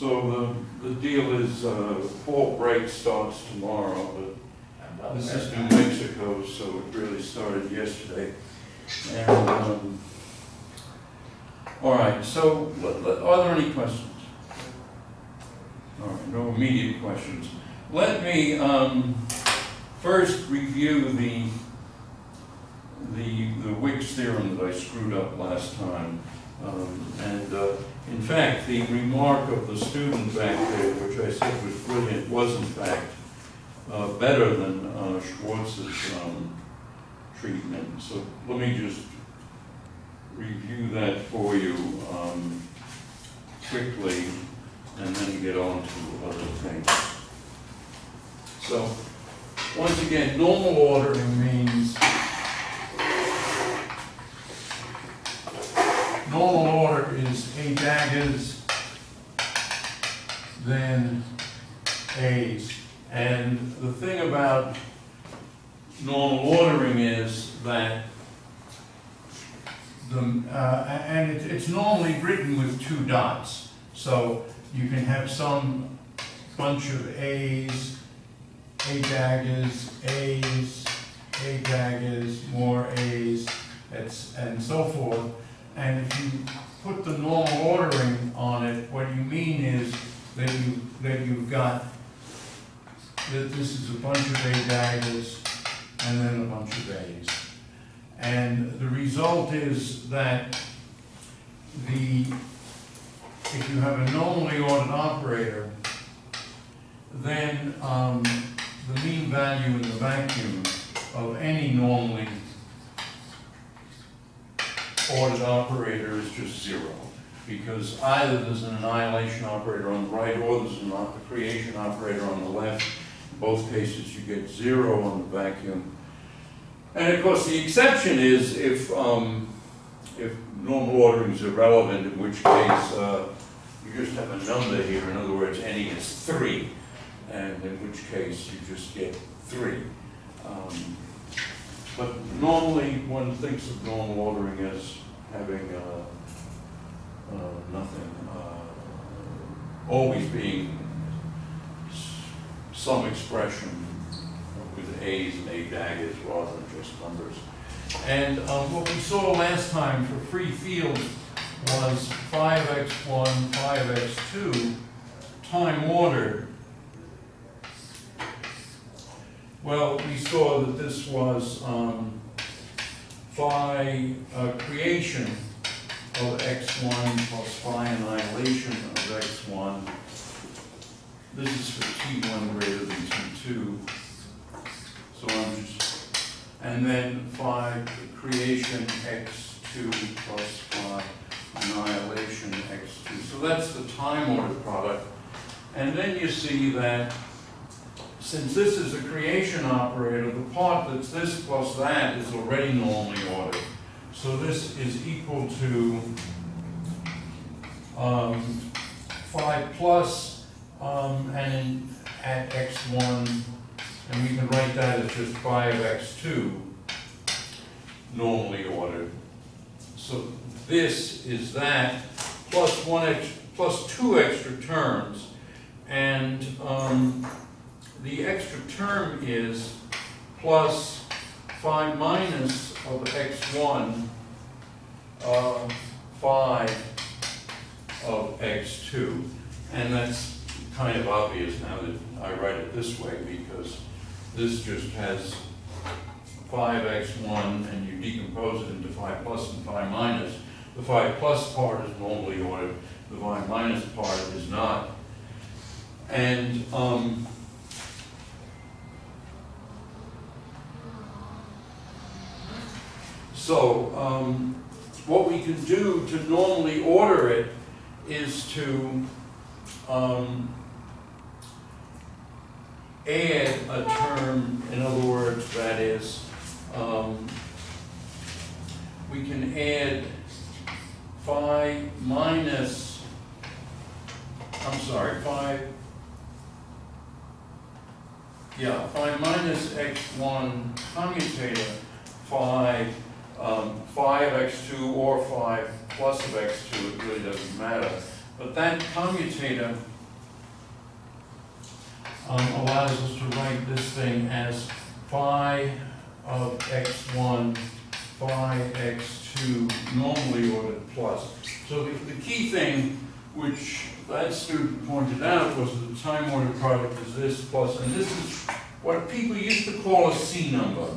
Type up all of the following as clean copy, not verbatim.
So the deal is fall break starts tomorrow, but this is New Mexico, so it really started yesterday. And all right, so are there any questions? All right, no immediate questions. Let me first review the Wick's theorem that I screwed up last time. In fact, the remark of the student back there, which I said was brilliant, was in fact better than Schwartz's treatment. So let me just review that for you quickly, and then get on to other things. So, once again, normal ordering means normal order is A daggers, then A's. And the thing about normal ordering is that it's normally written with two dots. So you can have some bunch of A's, A daggers, A's, A daggers, more A's, and so forth. And if you put the normal ordering on it, what you mean is that you've got that this is a bunch of A daggers and then a bunch of A's. And the result is that if you have a normally ordered operator, then the mean value in the vacuum of any normally ordered operator is just zero, because either there's an annihilation operator on the right or there's a creation operator on the left. In both cases, you get zero on the vacuum. And of course, the exception is if normal ordering is irrelevant, in which case you just have a number here. In other words, any is 3, and in which case you just get 3. But normally, one thinks of normal ordering as having nothing, always being some expression with A's and A daggers rather than just numbers. And what we saw last time for free field was 5x1, 5x2 time ordered. Well, we saw that this was phi creation of x1 plus phi annihilation of x1. This is for t1 greater than t2. So I'm just, and then phi creation x2 plus phi annihilation x2. So that's the time ordered product. And then you see that since this is a creation operator, the part that's this plus that is already normally ordered. So this is equal to phi plus and at x1, and we can write that as just phi of x2 normally ordered. So this is that plus plus 2 extra terms, and the extra term is plus phi minus of x1 phi of x2. And that's kind of obvious now that I write it this way, because this just has phi of x1 and you decompose it into phi plus and phi minus. The phi plus part is normally ordered, the phi minus part is not. And so what we can do to normally order it is to add a term, in other words, that is, we can add phi minus, phi minus x1 commutator phi of x2 or phi plus of x2, it really doesn't matter. But that commutator allows us to write this thing as phi of x1, phi x2, normally ordered plus. So the key thing, which that student pointed out, was that the time ordered product is this plus, and this is what people used to call a C number.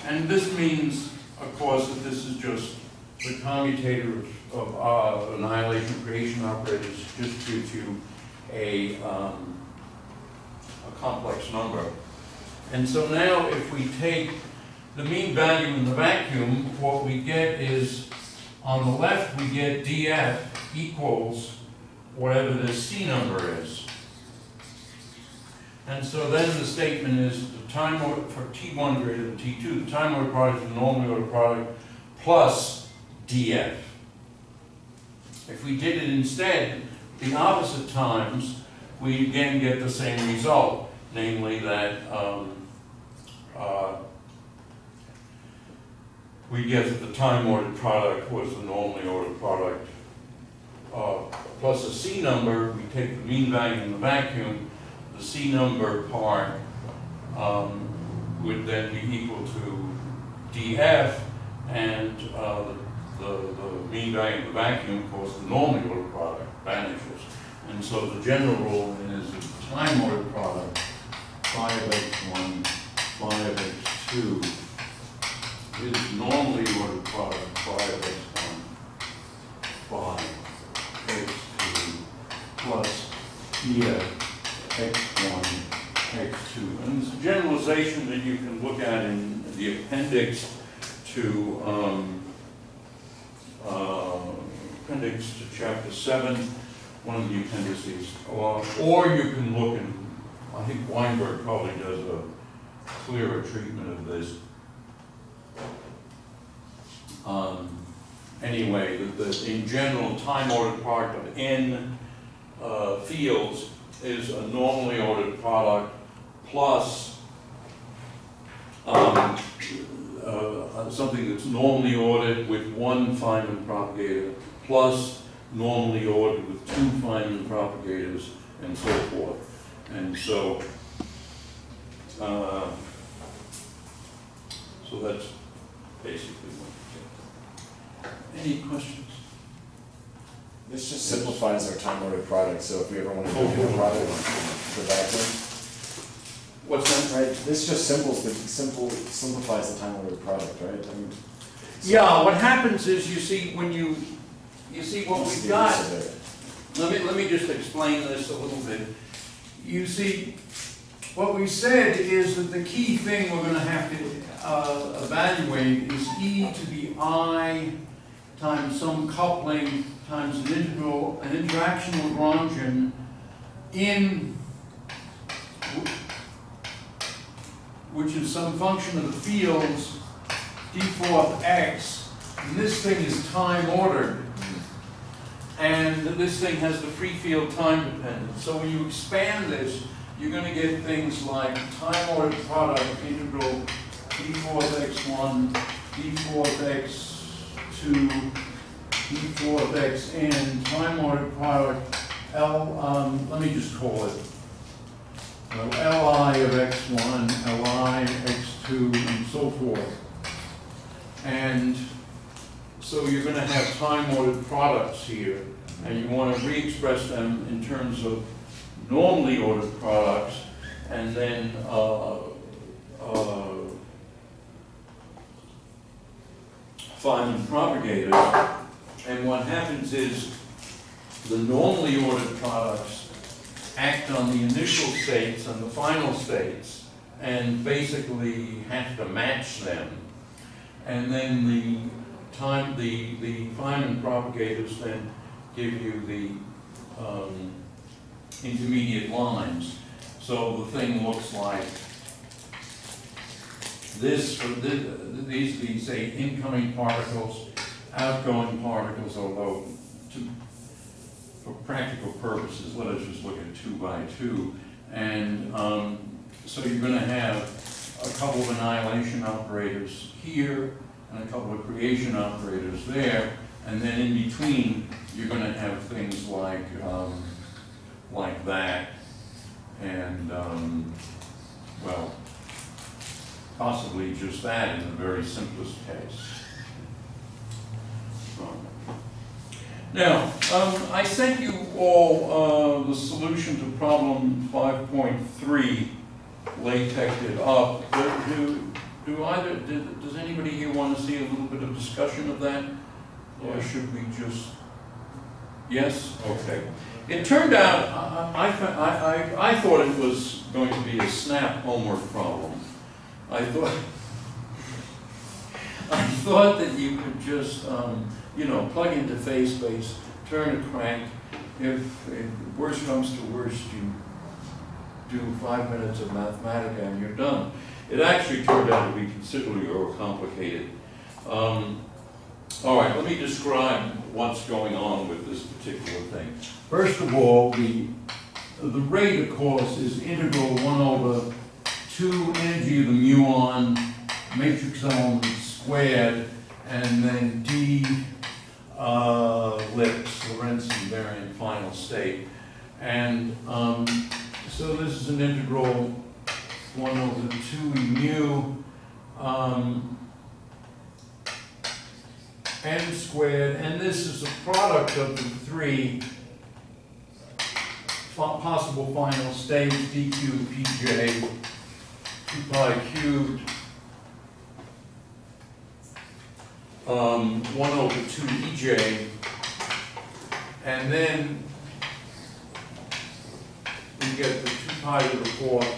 And this means, of course, that this is just the commutator of annihilation creation operators just gives you a complex number. And so now if we take the mean value in the vacuum, what we get is, on the left we get df equals whatever this C number is. And so then the statement is the time order for T1 greater than T2, the time order product is the normally ordered product plus df. If we did it instead the opposite times, we again get the same result, namely that we get that the time ordered product was the normally ordered product plus a C number. We take the mean value in the vacuum. The C number part would then be equal to df, and the mean value in the vacuum, of course, the normally ordered product vanishes. And so the general rule is that the time ordered product, phi of x1, phi of x2, is normally ordered product, phi of x1, phi x2, plus df x1, x2. And it's a generalization that you can look at in the appendix to chapter 7, one of the appendices. Or you can look in, I think Weinberg probably does a clearer treatment of this. Anyway, in general, time-ordered product of n fields is a normally ordered product plus something that's normally ordered with one Feynman propagator plus normally ordered with two Feynman propagators and so forth. And so, so that's basically what you get. Any questions? This just simplifies our time ordered product, so if we ever want to do a product, go back to it. What's that? Right, this just simplifies the time ordered product, right? I mean, so yeah, what happens is, you see, when you see what we've got, let me just explain this a little bit. You see, what we said is that the key thing we're going to have to evaluate is e to the I times some coupling times an interaction Lagrangian in, which is some function of the fields d4 of x, and this thing is time ordered, and this thing has the free field time dependence. So when you expand this, you're going to get things like time ordered product integral d4 of x1, d4 of x2, d4 of xn, time ordered product let me just call it Li of x1, Li x2, and so forth. And so you're going to have time-ordered products here, and you want to re-express them in terms of normally ordered products, and then Feynman propagators. And what happens is the normally ordered products act on the initial states and the final states and basically have to match them. And then the Feynman propagators then give you the intermediate lines. So the thing looks like this, these say incoming particles, outgoing particles, although for practical purposes, let us just look at 2 by 2. And so you're going to have a couple of annihilation operators here and a couple of creation operators there, and then in between you're going to have things like that, and well, possibly just that in the very simplest case. Now, I sent you all the solution to problem 5.3, latexed it up. Does anybody here want to see a little bit of discussion of that? Or should we just, yes? Okay. It turned out, I thought it was going to be a snap homework problem. I thought that you could just, you know, plug into phase space, turn a crank. If worst comes to worst, you do 5 minutes of Mathematica and you're done. It actually turned out to be considerably overcomplicated. All right, let me describe what's going on with this particular thing. First of all, the rate, of course, is integral 1/2 energy of the muon matrix element squared, and then d ellipse, Lorentz invariant final state. And so this is an integral 1/2 mu n squared, and this is a product of the three possible final states, d cubed pj 2 pi cubed 1/2 ej, and then we get the 2 pi to the 4th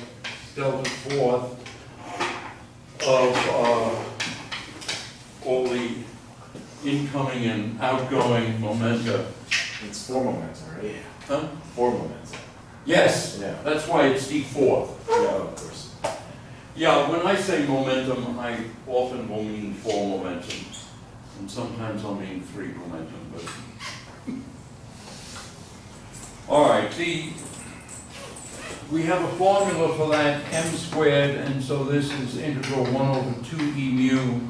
delta 4th of all the incoming and outgoing momenta. It's 4 momenta, right? Huh? 4 momenta. Yes, Yeah. that's why it's d4th. Yeah, of course. Yeah, when I say momentum, I often will mean 4 momentum, and sometimes I'll mean 3 momentum. But all right, we have a formula for that, m squared, and so this is integral 1/2 e mu.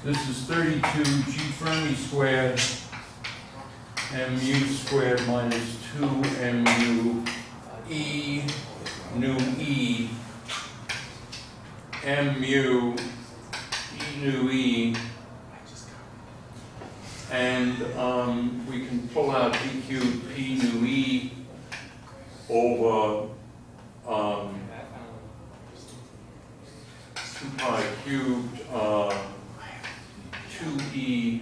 This is 32 g Fermi squared, m mu squared minus 2 m mu e nu e, m mu e nu e, and we can pull out d cubed p nu e over 2 pi cubed 2e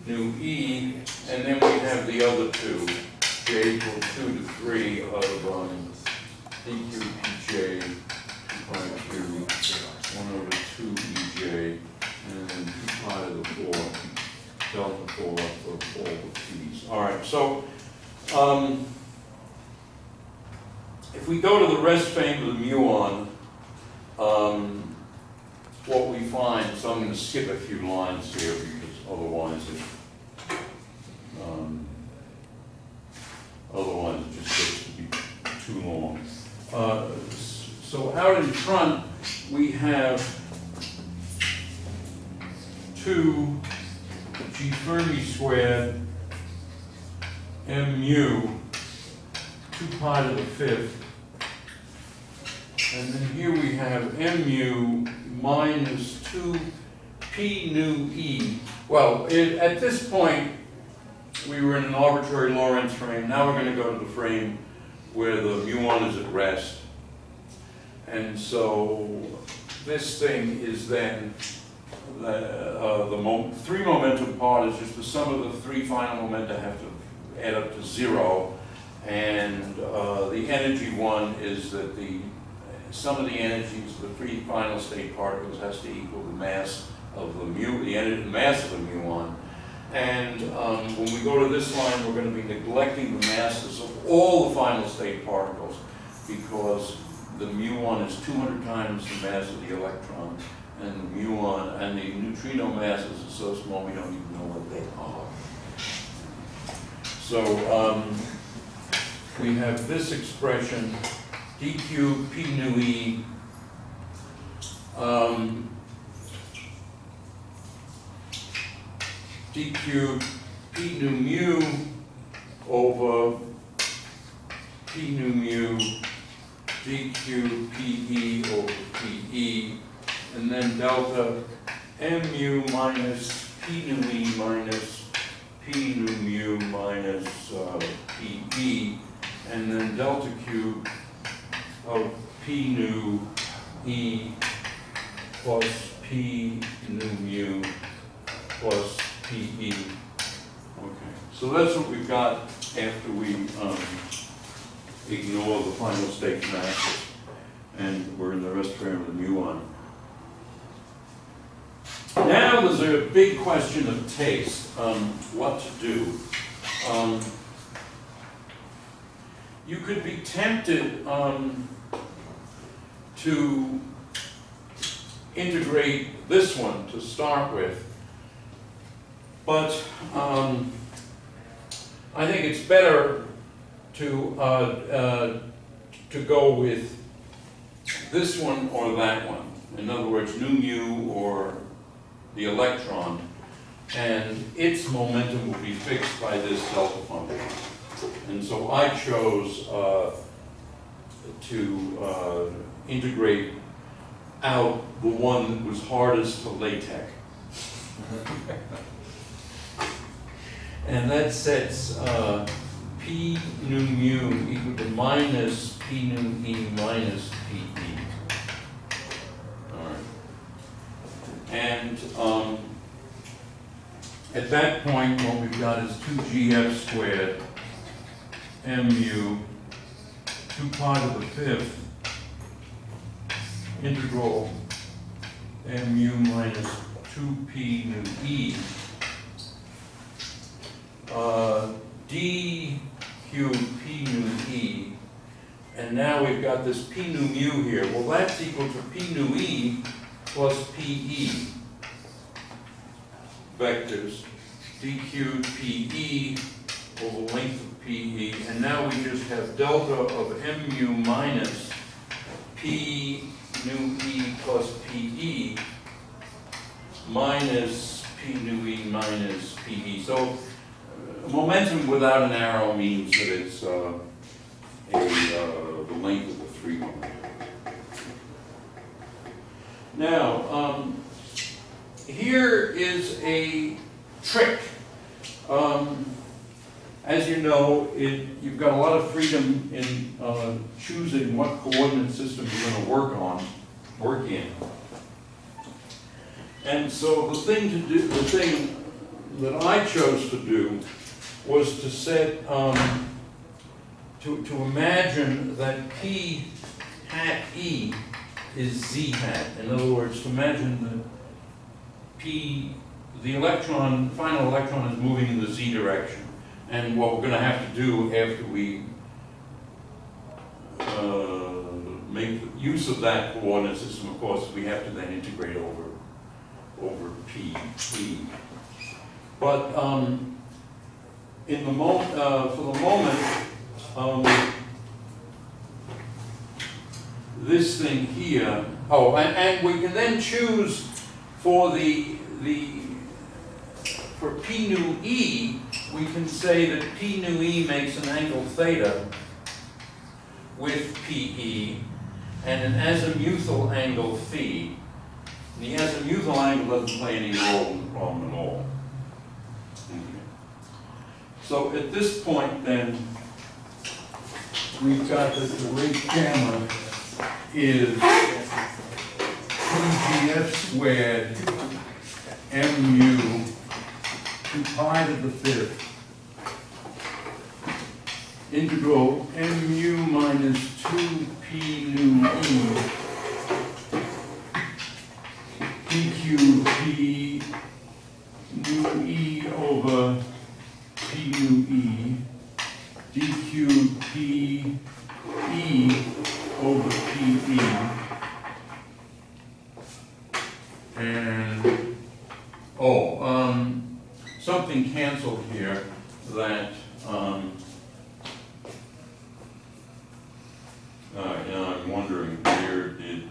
nu e, and then we have the other two, j equals 2 to 3 of d cubed pj 2 pi cubed 1/2 ej, and then 2 pi to the 4 delta 4 of all the p's. All right, so if we go to the rest frame of the muon, what we find, so I'm going to skip a few lines here because otherwise it just gets to be too long. So out in front we have 2 g Fermi squared m mu 2 pi to the 5th. And then here we have m mu minus 2 p nu e. Well, at this point, we were in an arbitrary Lorentz frame. Now we're going to go to the frame where the muon is at rest. And so this thing is then, the 3 momentum part is just the sum of the 3 final momenta have to add up to 0. And the energy one is that the sum of the energies of the 3 final state particles has to equal the mass of the mass of the muon. And when we go to this line, we're going to be neglecting the masses of all the final state particles because the muon is 200 times the mass of the electron, and the muon and the neutrino masses are so small we don't even know what they are. So we have this expression, d cubed p nu e, d cubed p P nu mu over P nu mu dq PE over PE, and then delta mu minus P nu E minus P nu mu minus PE, and then delta cube of P nu E plus P nu mu plus PE. Okay, so that's what we've got after we ignore the final state masses, and we're in the rest frame of the muon. Now there's a big question of taste, what to do. You could be tempted to integrate this one to start with, but I think it's better to go with this one or that one. In other words, nu mu or the electron, and its momentum will be fixed by this delta function. And so I chose to integrate out the one that was hardest to LaTeX. And that sets P nu mu equal to minus P nu E minus PE. All right. And at that point, what we've got is 2gf squared mu 2 pi to the 5th integral mu minus 2p nu e d cubed p nu e, and now we've got this p nu mu here. Well, that's equal to p nu e plus pe vectors, d cubed pe over length of pe, and now we just have delta of mu minus p nu e plus pe minus p nu e minus pe. So momentum without an arrow means that it's the length of the free moment. Now, here is a trick. As you know, you've got a lot of freedom in choosing what coordinate system you're going to work in. And so the thing that I chose to do was to set, to imagine that P hat E is Z hat. In other words, to imagine that the electron, final electron is moving in the Z direction. And what we're going to have to do after we make use of that coordinate system, of course, we have to then integrate over P. But in the for the moment, this thing here. Oh, and we can then choose for for P nu E, we can say that P nu E makes an angle theta with PE and an azimuthal angle phi. And the azimuthal angle doesn't play any role in the problem at all. Okay. So at this point then, we've got that the rate gamma is 2gf squared mu 2 pi to the 5th integral mu minus 2p nu e dq p nu e over p nu e dq p e over pe, and something canceled here that I'm wondering where did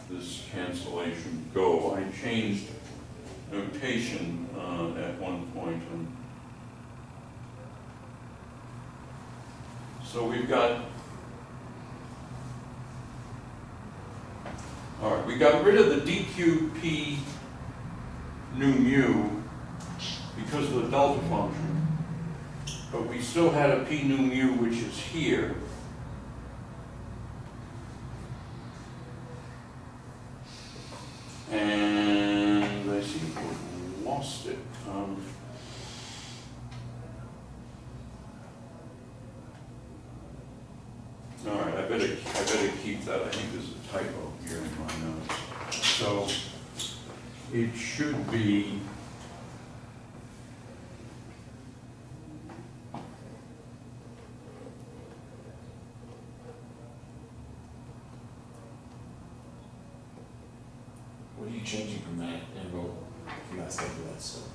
this cancellation go. I changed notation at one point. So we've got, all right, we got rid of the d cubed p nu mu because of the delta function, but we still had a p nu mu which is here. And I seem to have lost it. All right, I better keep that. I think there's a typo here in my notes. So it should be What are you changing from that interval, from that stuff to that stuff?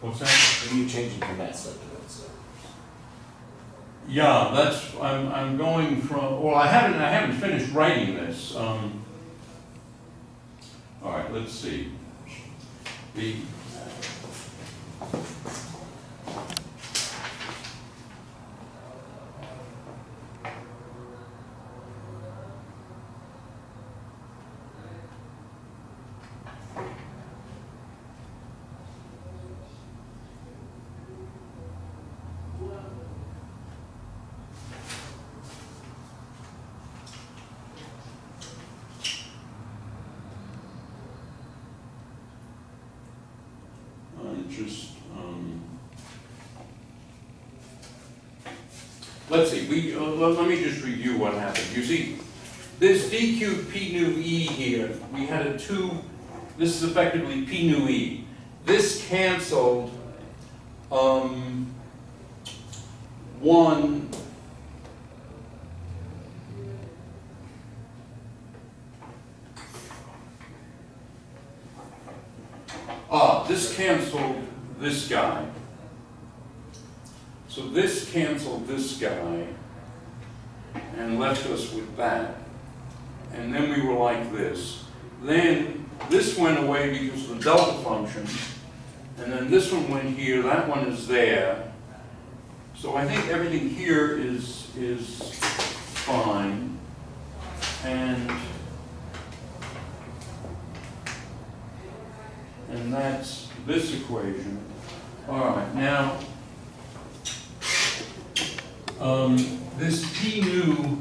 what's that? What are you changing from that stuff to that stuff? Yeah, that's I'm going from. Well, I haven't finished writing this. All right, let's see. The let's see. Let me just review what happened. You see, this d cubed p nu e here, we had a 2. This is effectively p nu e. This canceled 1. This canceled this guy. So this canceled this guy and left us with that. And then we were like this. Then this went away because of the delta function. And then this one went here, that one is there. So I think everything here is fine. And that's this equation. All right, now this p nu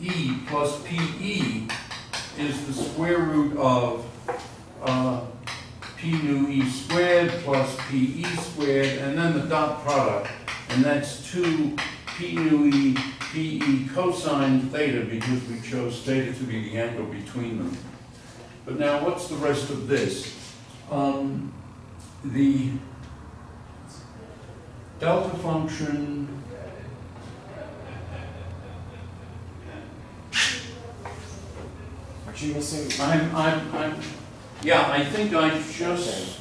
e plus pe is the square root of p nu e squared plus pe squared, and then the dot product, and that's 2 p nu e pe cosine theta because we chose theta to be the angle between them. But now what's the rest of this? The delta function Aren't you missing? Yeah, I think I just.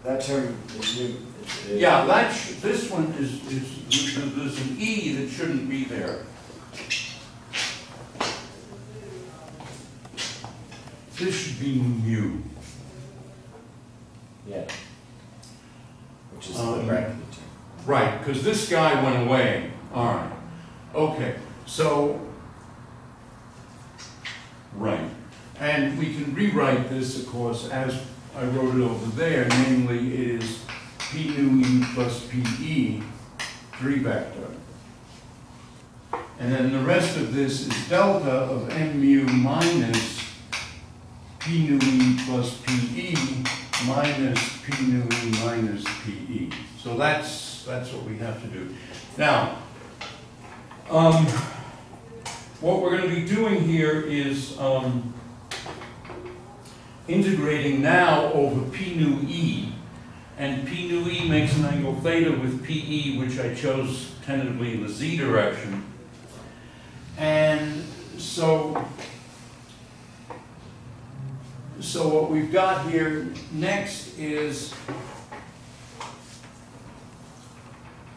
That term is new. Yeah, this one is there's an e that shouldn't be there. This should be mu. Yeah. Which is the bracketed term. Right, because this guy went away. All right. Okay. So. Right. And we can rewrite this, of course, as I wrote it over there, namely it is p nu e plus pe, 3 vector. And then the rest of this is delta of m mu minus p nu e plus pe minus p nu e minus pe. So that's what we have to do. Now, what we're going to be doing here is integrating now over p nu e, and p nu e makes an angle theta with pe, which I chose tentatively in the z direction. And so what we've got here next is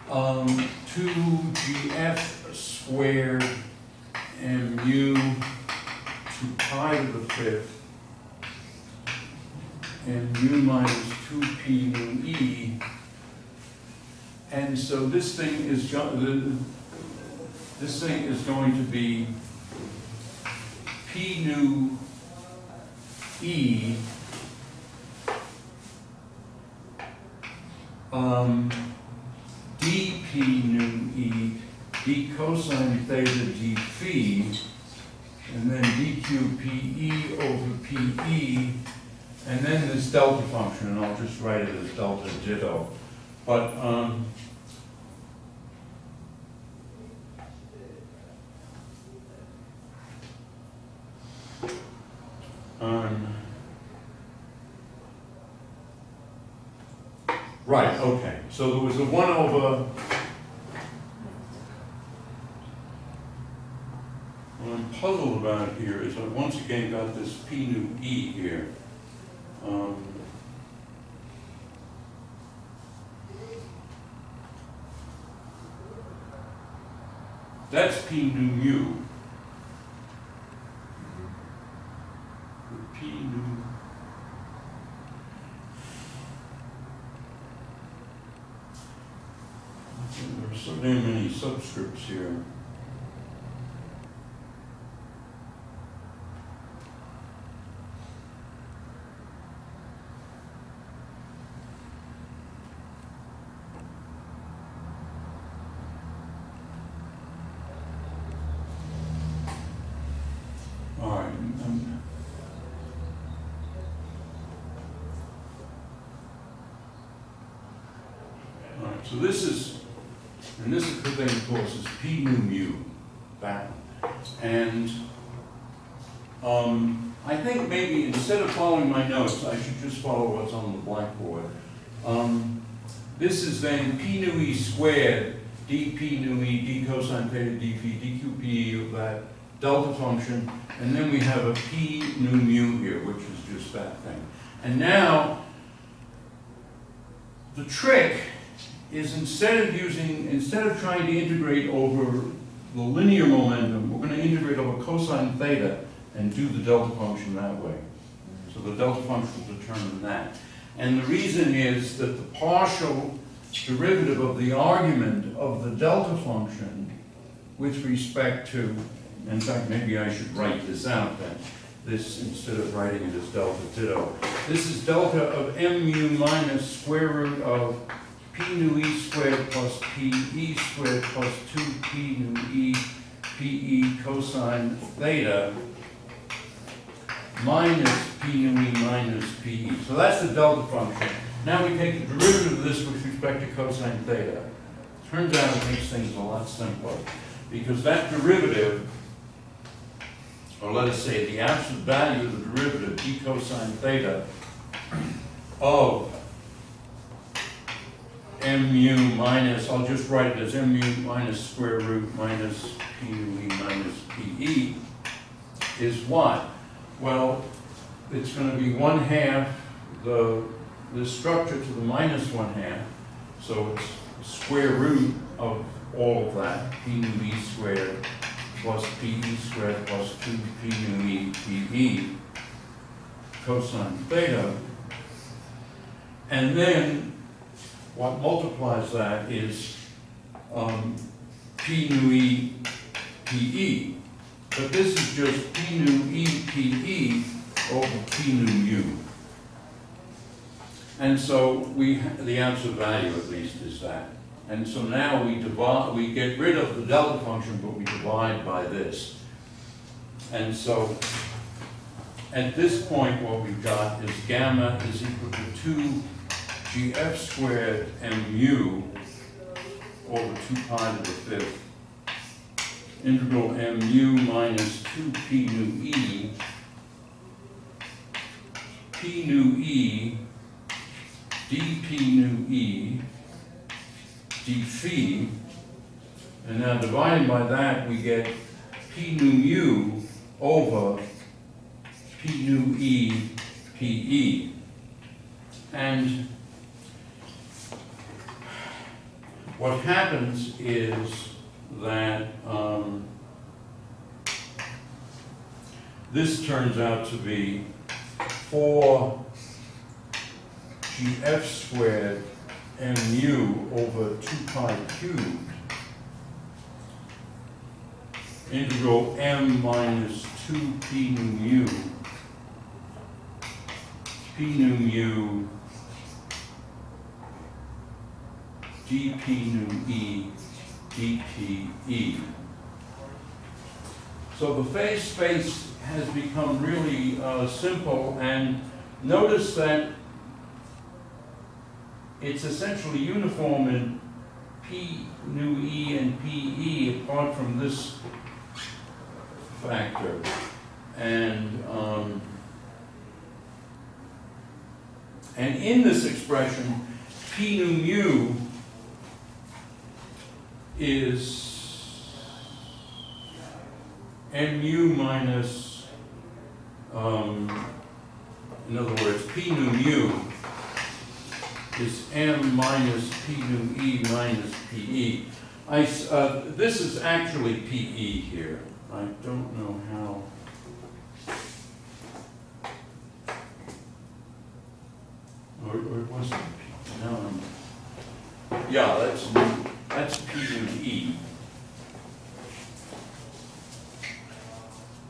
2gf squared mu to pi to the fifth and mu minus 2p nu e. And so this thing is going to be p nu e dp nu e d cosine theta d phi, and then dq pe over pe, and then this delta function, and I'll just write it as delta ditto. But right, okay. So there was a 1 over, what I'm puzzled about here is I once again got this p nu e here. That's p nu mu. P nu. There are so damn many subscripts here. So this is, and this thing of course is p nu mu, that. And I think maybe instead of following my notes, I should just follow what's on the blackboard. This is then p nu e squared, dp nu e, d cosine theta d phi, dq pe of that delta function, and then we have a p nu mu here, which is just that thing. And now, the trick is instead of trying to integrate over the linear momentum, we're going to integrate over cosine theta and do the delta function that way. So the delta function will determine that. And the reason is that the partial derivative of the argument of the delta function with respect to, in fact, maybe I should write this out then, this instead of writing it as delta ditto. This is delta of mu minus square root of p nu e squared plus p e squared plus 2p nu e pe cosine theta minus p nu e minus pe. So that's the delta function. Now we take the derivative of this with respect to cosine theta. Turns out it makes things a lot simpler, because that derivative, or let us say the absolute value of the derivative d cosine theta of mu minus, I'll just write it as mu minus square root minus p nu e minus pe is what? Well, it's going to be 1/2 this structure to the minus 1/2, so it's square root of all of that, p nu e squared plus pe squared plus 2p nu e pe cosine theta, and then what multiplies that is p nu e pe, but this is just p nu e pe over p nu mu. And so the absolute value at least is that. And so now we get rid of the delta function, but we divide by this. And so at this point what we've got is gamma is equal to 2 gf squared mu over 2 pi to the fifth integral mu minus 2p nu e p nu e dp nu e d phi, and now divided by that we get p nu mu over p nu e pe. And what happens is that this turns out to be 4 gf squared mu over 2 pi cubed integral m minus 2 p nu mu dp nu e dp e. So the phase space has become really simple, and notice that it's essentially uniform in p nu e and pe apart from this factor. And in this expression, p nu mu is mu minus, in other words, p nu mu is m minus p nu e minus pe. This is actually pe here. I don't know how. Or it wasn't p. No, yeah, that's p nu e.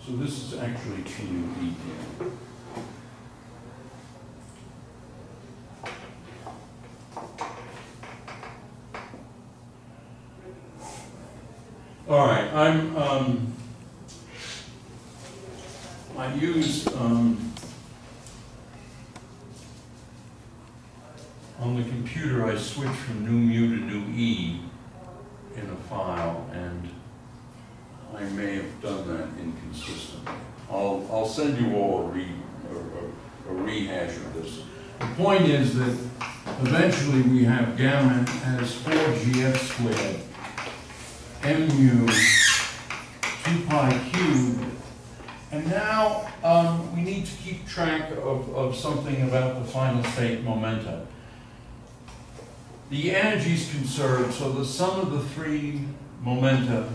So this is actually p nu e here. All right, I use on the computer, I switch from nu mu to nu e in a file, and I may have done that inconsistently. I'll send you all a rehash of this. The point is that eventually we have gamma as 4gf squared mu 2 pi cubed, and now we need to keep track of something about the final state momenta. The energy is conserved, so the sum of the 3 momenta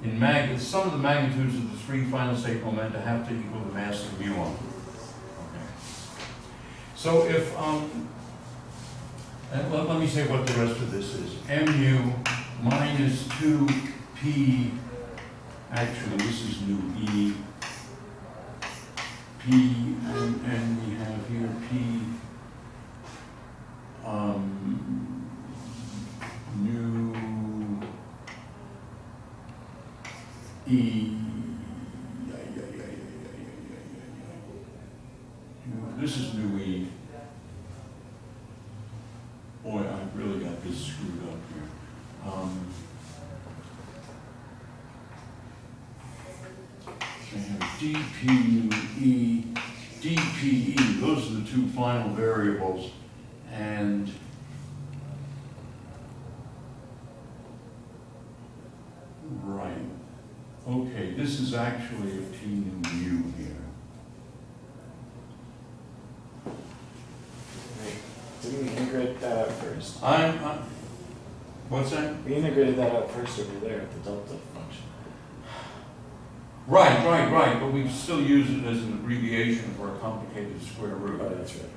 in sum of the magnitudes of the 3 final state momenta have to equal the mass of muon. Okay. So if and let me say what the rest of this is. Mu minus 2p, actually this is nu e, p, and we have here p nu e, this is nu e. Boy, I really got this screwed up here. I have dp nu e, dpe, those are the 2 final variables, and right. Okay, this is actually a p nu mu here. Didn't we integrate that out first? What's that? We integrated that out first over there at the delta function. Right, but we still use it as an abbreviation for a complicated square root. Oh, that's right.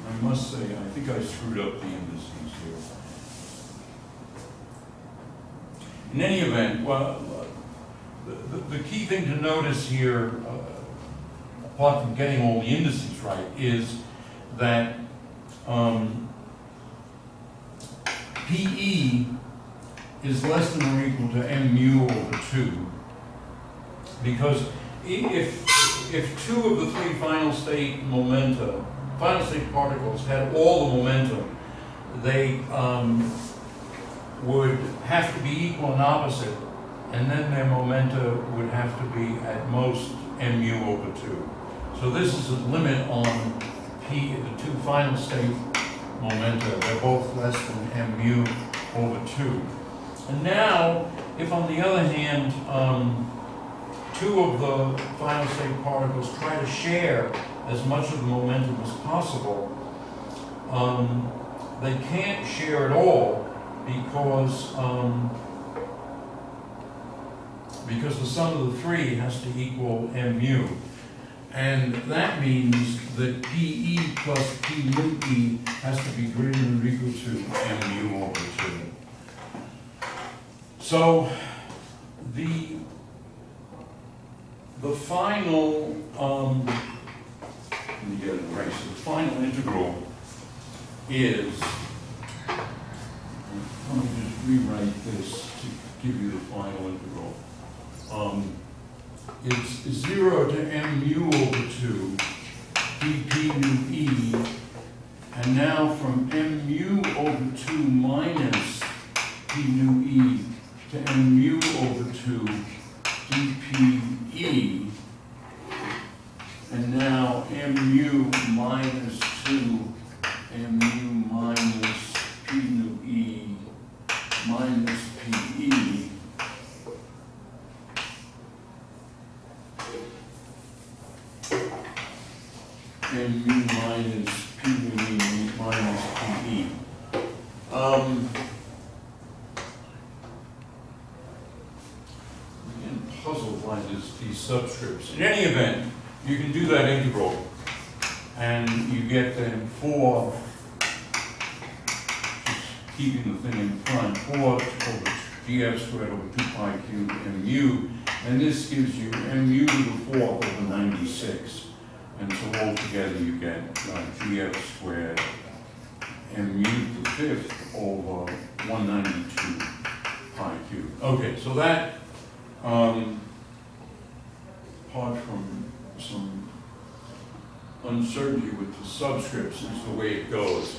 I must say, I think I screwed up the indices here. In any event, well, the key thing to notice here, apart from getting all the indices right, is that PE is less than or equal to mu over 2, because if 2 of the 3 final state particles had all the momentum, they would have to be equal and opposite, and then their momenta would have to be at most mu over 2. So this is a limit on the 2 final state momenta. They're both less than mu over 2. And now, if on the other hand, two of the final state particles try to share as much of the momentum as possible, they can't share at all because the sum of the three has to equal mu. And that means that PE plus P mu E has to be greater than or equal to mu over 2. So the final, let me get it right. So the final integral is, let me just rewrite this to give you the final integral. It's 0 to mu over 2 dp nu e, and now from mu over 2 minus p nu e to mu over 2 dp e, and now mu minus 2 mu minus p nu e minus pe mu minus p nu e minus pe. I'm getting puzzled by these subscripts. In any event, you can do that integral, and you get then 4, just keeping the thing in front, 4 over gf squared over 2 pi cubed mu, and this gives you mu to the 4th over 96. And so altogether you get gf squared mu to the 5th over 192 pi cubed. Okay, so that, apart from some uncertainty with the subscripts, is the way it goes.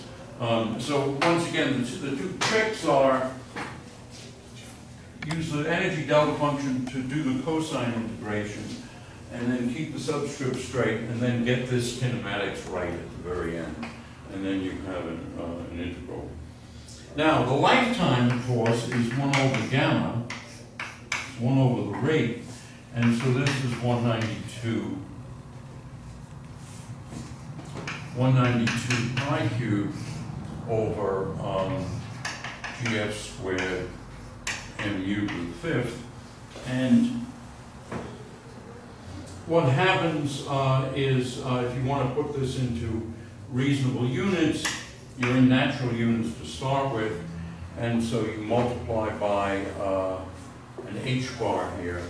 So once again, the two tricks are use the energy delta function to do the cosine integration, and then keep the subscript straight, and then get this kinematics right at the very end. And then you have an integral. Now, the lifetime, of course, is 1 over gamma, 1 over the rate, and so this is 192 pi cubed over gf squared mu to the 5th. And what happens is, if you want to put this into reasonable units, you're in natural units to start with, and so you multiply by an h bar here,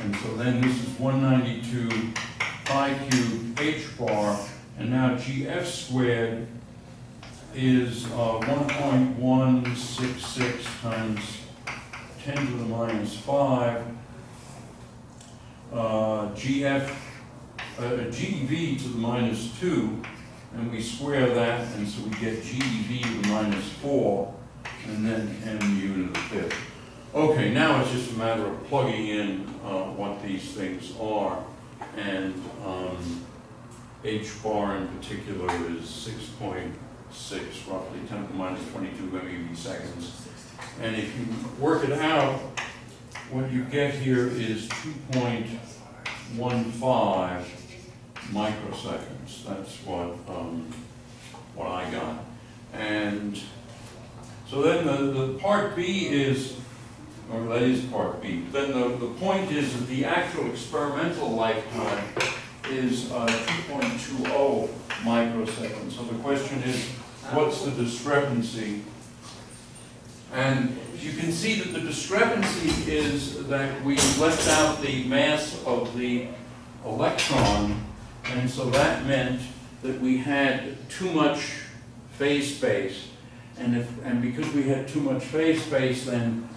and so then this is 192 pi cubed h bar, and now gf squared is 1.166 times 10 to the minus 5 GeV to the minus 2, and we square that, and so we get GeV to the minus 4, and then mu to the 5th. Okay, now it's just a matter of plugging in what these things are, and h bar in particular is 6.6, roughly 10 to the minus 22 MeV seconds. And if you work it out, what you get here is 2.15 microseconds. That's what I got. And so then the part B is, or that is part B. Then the point is that the actual experimental lifetime is 2.20 microseconds. So the question is, what's the discrepancy? And you can see that the discrepancy is that we left out the mass of the electron, and so that meant that we had too much phase space, and because we had too much phase space, then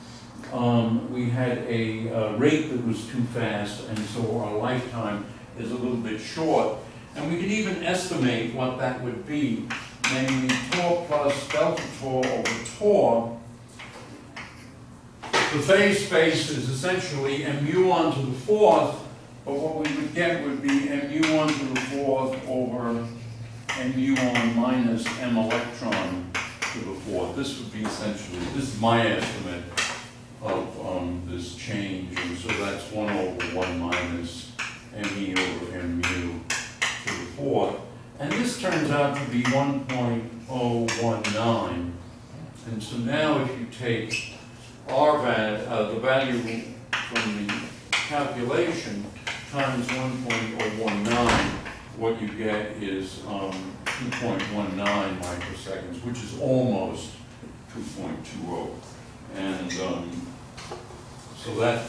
we had a rate that was too fast, and so our lifetime is a little bit short. And we can even estimate what that would be, namely tau plus delta tau over tau. The phase space is essentially mu1 to the 4th, but what we would get would be mu1 to the 4th over mu1 minus m electron to the 4th. This would be essentially, this is my estimate of this change, and so that's 1 over 1 minus me over mu to the 4th. And this turns out to be 1.019. And so now if you take the value from the calculation times 1.019, what you get is 2.19 microseconds, which is almost 2.20. And so that,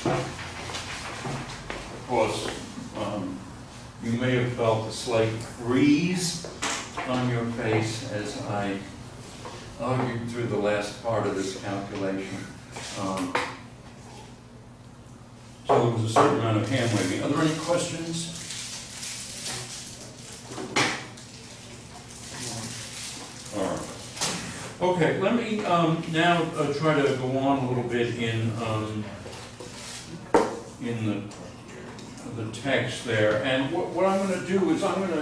of course, you may have felt a slight freeze on your face as I argued through the last part of this calculation. So there was a certain amount of hand waving. Are there any questions? All right. Okay, let me now try to go on a little bit in the text there. And what I'm going to do is I'm going to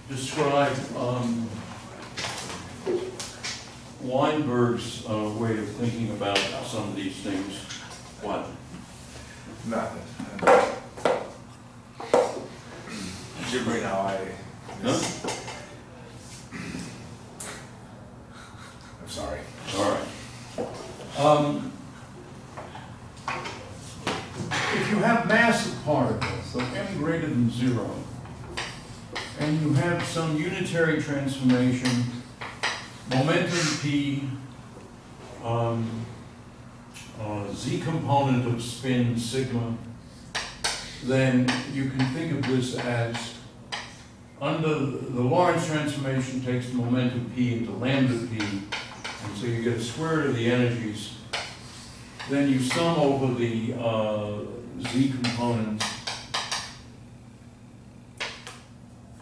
describe Weinberg's way of thinking about some of these things. What? Nothing. Right now, Huh? I'm sorry. All right. If you have massive particles, so m greater than 0, and you have some unitary transformation, momentum p, z component of spin sigma, then you can think of this as under the Lorentz transformation takes the momentum p into lambda p, and so you get a square root of the energies. Then you sum over the z components,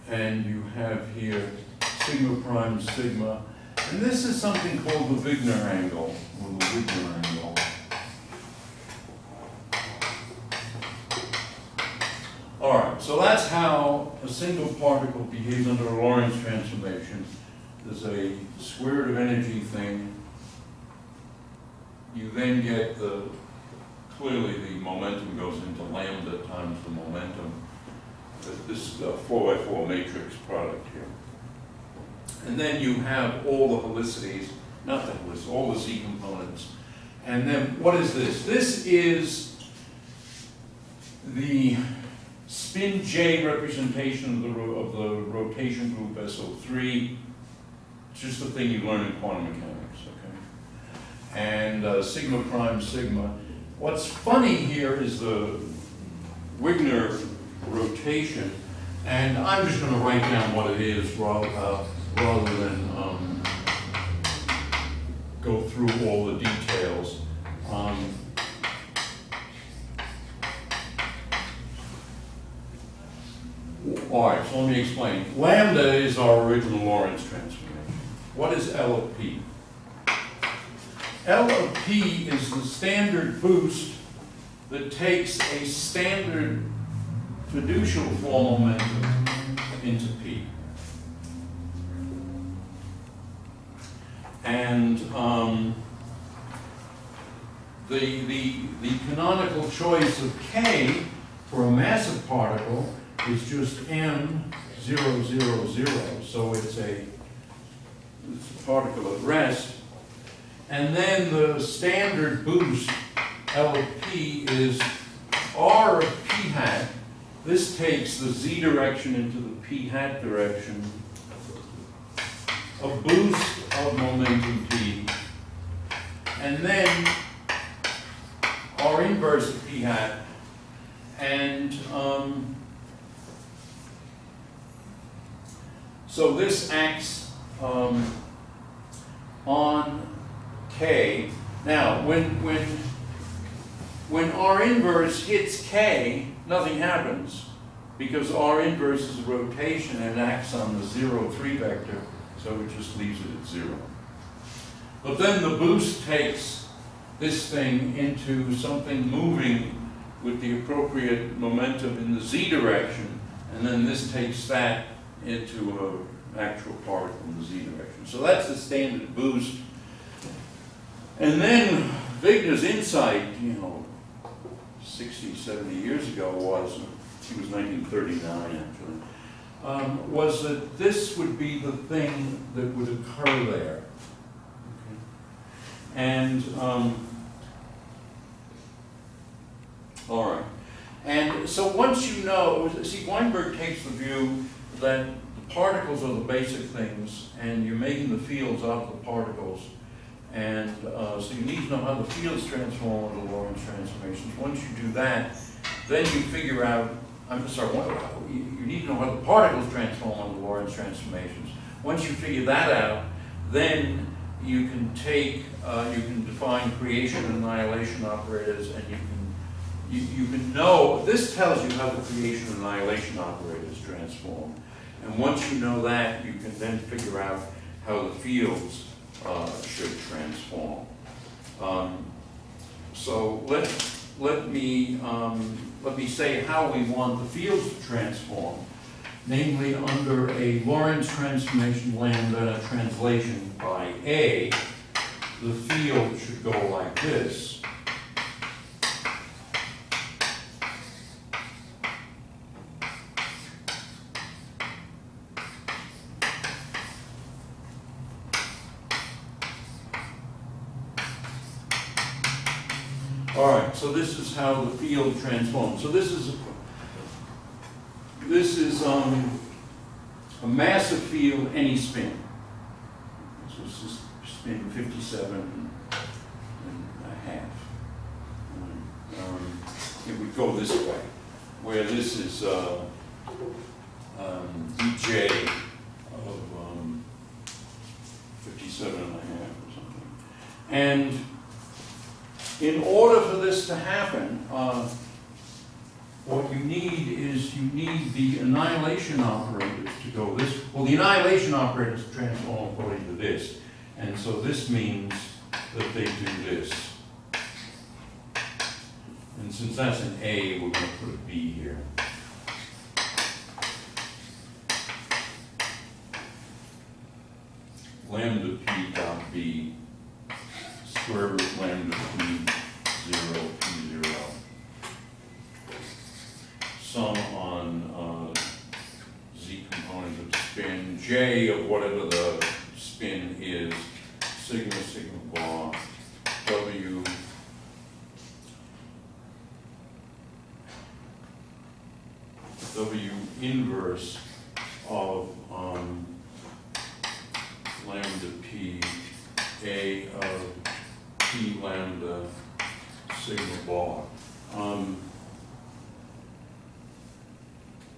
and you have here sigma prime sigma, and this is something called the Wigner angle, or the Wigner angle. All right, so that's how a single particle behaves under a Lorentz transformation. There's a square root of energy thing. You then get clearly the momentum goes into lambda times the momentum, this 4x4 matrix product here. And then you have all the helicities, not the helicities, all the z components. And then what is this? This is the spin J representation of the rotation group SO3. It's just a thing you learn in quantum mechanics, okay? And sigma prime sigma. What's funny here is the Wigner rotation, and I'm just going to write down what it is rather than go through all the details. All right, so let me explain. Lambda is our original Lorentz transformation. What is L of P? L of P is the standard boost that takes a standard fiducial form momentum into P. And the canonical choice of K for a massive particle is just m 0, 0, 0. So it's a particle at rest. And then the standard boost, L of P, is R of P hat. This takes the z direction into the P hat direction. A boost of momentum P. And then R inverse of P hat. And so this acts on K. Now, when R inverse hits K, nothing happens because R inverse is a rotation and acts on the 0, 3 vector, so it just leaves it at 0. But then the boost takes this thing into something moving with the appropriate momentum in the z direction, and then this takes that into an actual particle in the z direction. So that's the standard boost. And then Wigner's insight, 60, 70 years ago was, it was 1939 actually, was that this would be the thing that would occur there. Okay. And, all right. And so once you know, see, Weinberg takes the view that the particles are the basic things, and you're making the fields out of the particles. And so you need to know how the fields transform into Lorentz transformations. Once you do that, then you figure out, you need to know how the particles transform into Lorentz transformations. Once you figure that out, then you can take, you can define creation and annihilation operators, and you can know, this tells you how the creation and annihilation operators transform. And once you know that, you can then figure out how the fields should transform. So let me say how we want the fields to transform, namely under a Lorentz transformation lambda translation by A, the field should go like this. All right, so this is how the field transforms. So this is a massive field, any spin. So this is spin 57 and a half. It would go this way, where this is dj of 57 and a half or something. And in order for this to happen, what you need is the annihilation operators to go this. Well, the annihilation operators transform according to this. And so this means that they do this. And since that's an A, we're going to put a B here. Lambda P dot B square root lambda P 0 P 0. Sum on Z component of spin, J of whatever the spin is, sigma sigma bar, W inverse of lambda P, A of P lambda sigma bar. I'm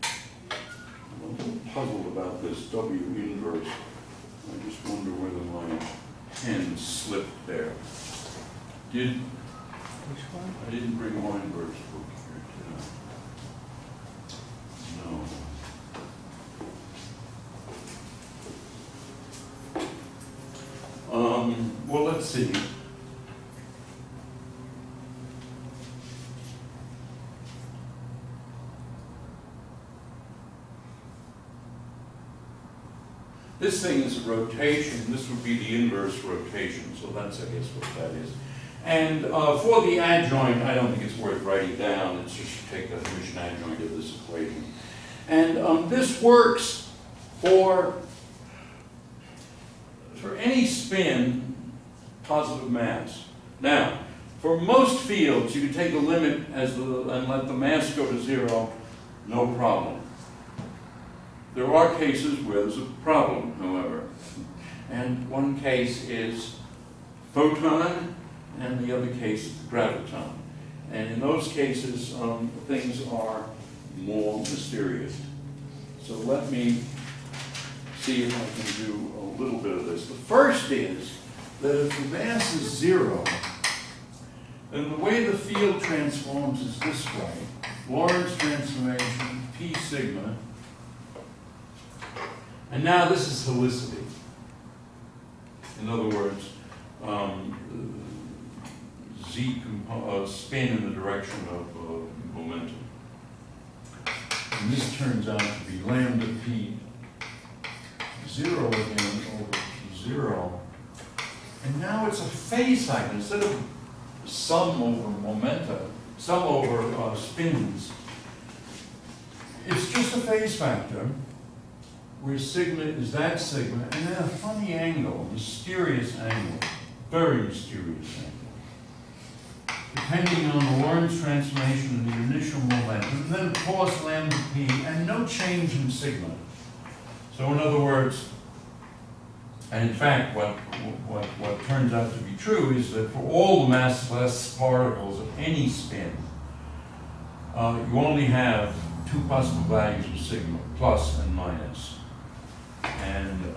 a little puzzled about this W inverse. I just wonder whether my pen slipped there. Which one? I didn't bring Weinberg's book here, did I? No. Well, let's see. This thing is a rotation. This would be the inverse rotation. So that's, I guess, what that is. And for the adjoint, I don't think it's worth writing down. It's just you take the Hermitian adjoint of this equation. And this works for any spin positive mass. Now, for most fields, you can take the limit and let the mass go to 0, no problem. There are cases where there's a problem, however. And one case is photon, and the other case is graviton. And in those cases, things are more mysterious. So let me see if I can do a little bit of this. The first is that if the mass is 0, then the way the field transforms is this way. Lorentz transformation, P sigma. And now this is helicity. In other words, spin in the direction of momentum. And this turns out to be lambda P 0 again over P 0. And now now it's a phase factor. Instead of sum over momenta, sum over spins, it's just a phase factor where sigma is that sigma, and then a funny angle, a mysterious angle, very mysterious angle, depending on the Lorentz transformation and the initial momentum, and then of course lambda p, and no change in sigma. So in other words, and in fact, what turns out to be true is that for all the massless particles of any spin, you only have two possible values of sigma, plus and minus, and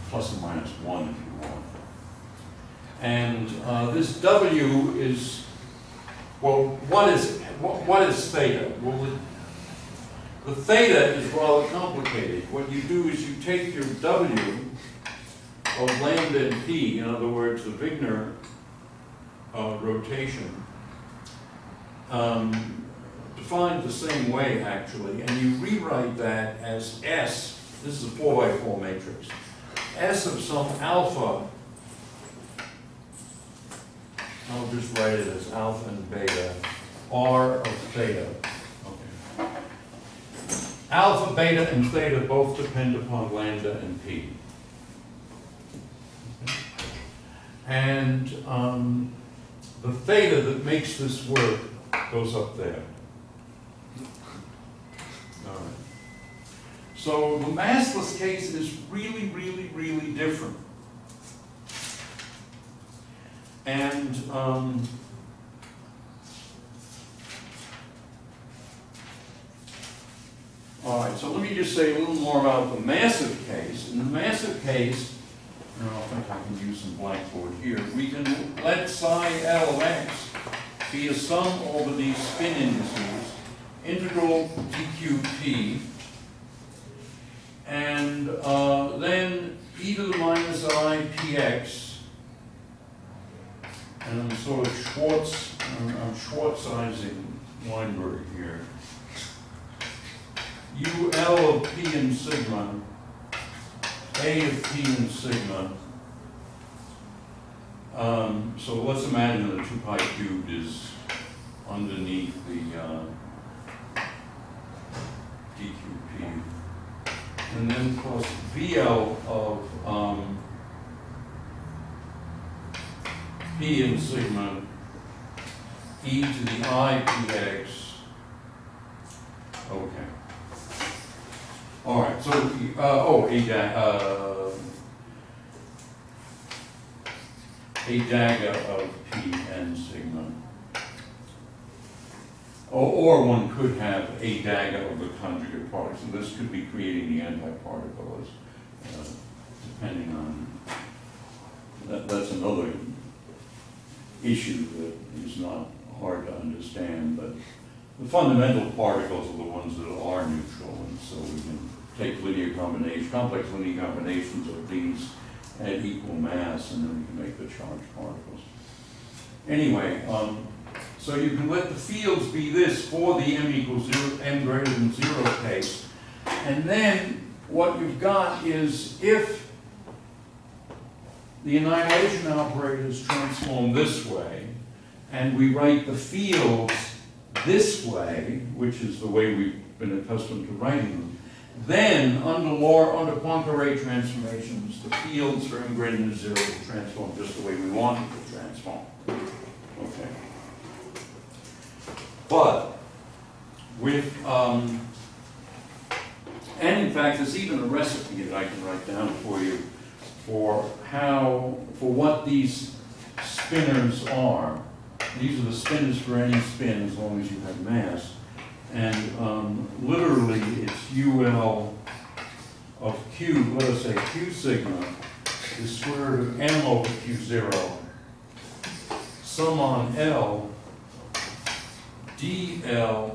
plus and minus 1 if you want. And this W is, well, what is theta? Well, the theta is rather complicated. What you do is you take your W of lambda and p, in other words, the Wigner rotation, defined the same way actually, and you rewrite that as S, this is a 4x4 matrix, S of some alpha, I'll just write it as alpha and beta, R of theta. Okay. Alpha, beta, and theta both depend upon lambda and p. And the theta that makes this work goes up there. All right. So the massless case is really, really, really different. And all right, so let me just say a little more about the massive case. In the massive case, I think I can use some blackboard here. We can let psi L of x be a sum over these spin indices, integral dqp, and then e to the minus I px, and I'm sort of I'm Schwarzizing Weinberg here. UL of p and sigma, A of p and sigma. So let's imagine that 2 pi cubed is underneath the dqp. And then plus VL of p and sigma, e to the I px. Okay. All right, so, a dagger of p and sigma. Or one could have a dagger of the conjugate product. So this could be creating the antiparticle, depending on, that's another issue that is not hard to understand, but the fundamental particles are the ones that are neutral, and so we can take linear combinations, complex linear combinations of these at equal mass, and then we can make the charged particles. Anyway, so you can let the fields be this for the m equals 0, m greater than 0 case, and then what you've got is if the annihilation operator is transformed this way, and we write the fields this way, which is the way we've been accustomed to writing them, then under Poincare transformations, the fields for m greater than 0 will transform just the way we want it to transform. Okay. But with, and in fact, there's even a recipe that I can write down for you for what these spinners are. These are the spinners for any spin as long as you have mass. And literally it's UL of Q, let us say Q sigma, is square root of M over Q0, sum on L, DL,